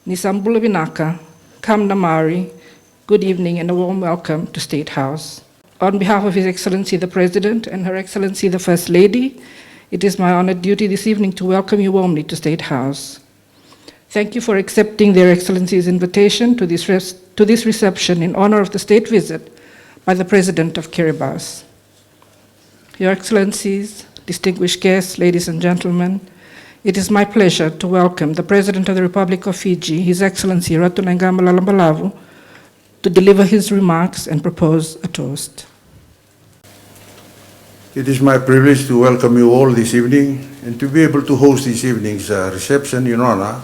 Nisambula Binaka, Kam Namari, good evening and a warm welcome to State House. On behalf of His Excellency the President and Her Excellency the First Lady, it is my honored duty this evening to welcome you warmly to State House. Thank you for accepting Their Excellency's invitation to this reception in honor of the state visit by the President of Kiribati. Your Excellencies, distinguished guests, ladies and gentlemen, it is my pleasure to welcome the President of the Republic of Fiji, His Excellency Ratu Naiqama Lalabalavu, to deliver his remarks and propose a toast. It is my privilege to welcome you all this evening and to be able to host this evening's reception in honor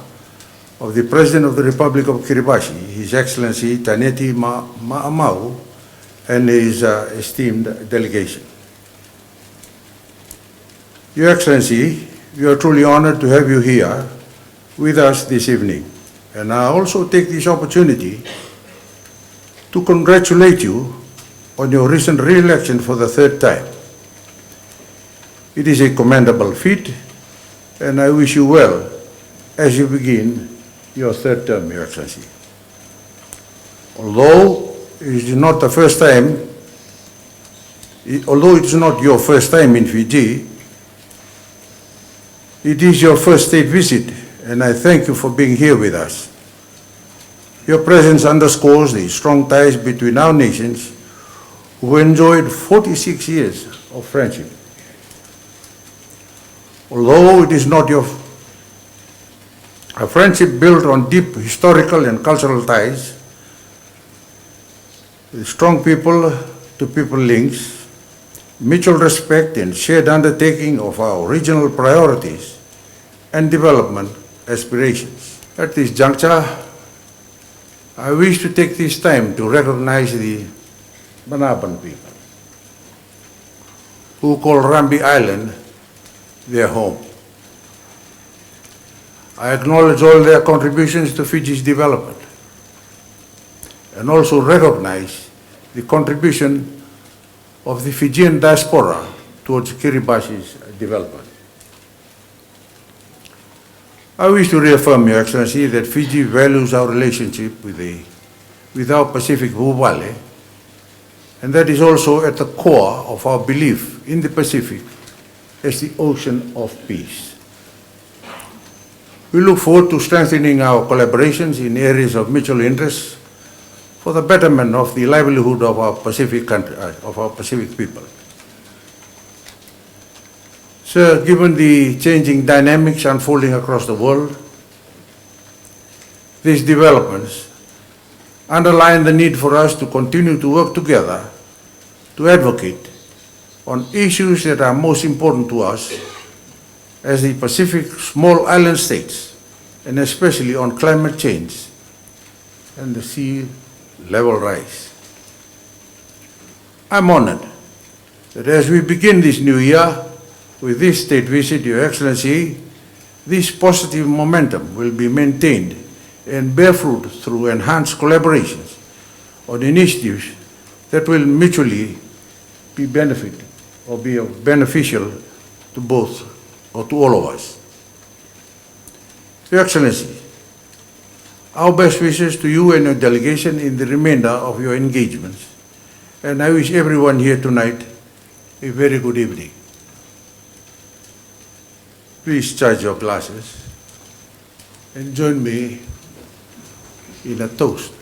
of the President of the Republic of Kiribati, His Excellency Taneti Maamau, and his esteemed delegation. Your Excellency, we are truly honored to have you here with us this evening. And I also take this opportunity to congratulate you on your recent re-election for the third time. It is a commendable feat, and I wish you well as you begin your third term, Your Excellency. Although it is not your first time in Fiji, it is your first state visit, and I thank you for being here with us. Your presence underscores the strong ties between our nations, who enjoyed 46 years of friendship. Although it is not a friendship built on deep historical and cultural ties, with strong people-to-people links, mutual respect and shared undertaking of our regional priorities and development aspirations. At this juncture, I wish to take this time to recognize the Banaban people, who call Rambi Island their home. I acknowledge all their contributions to Fiji's development and also recognize the contribution of the Fijian diaspora towards Kiribati's development. I wish to reaffirm, Your Excellency, that Fiji values our relationship with our Pacific Vuvale, and that is also at the core of our belief in the Pacific as the ocean of peace. We look forward to strengthening our collaborations in areas of mutual interest for the betterment of the livelihood of our Pacific people. Sir, given the changing dynamics unfolding across the world, these developments underline the need for us to continue to work together to advocate on issues that are most important to us as the Pacific small island states, and especially on climate change and the sea level rise. I'm honored that as we begin this new year with this state visit, Your Excellency, this positive momentum will be maintained and bear fruit through enhanced collaborations on initiatives that will mutually be beneficial to both or to all of us. Your Excellency, our best wishes to you and your delegation in the remainder of your engagements, and I wish everyone here tonight a very good evening. Please charge your glasses and join me in a toast.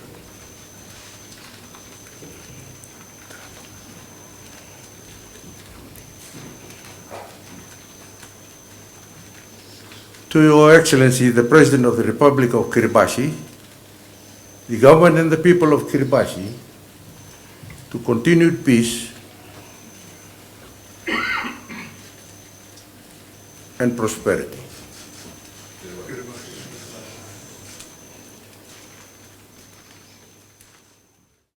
To Your Excellency, the President of the Republic of Kiribati, the government and the people of Kiribati, to continued peace and prosperity.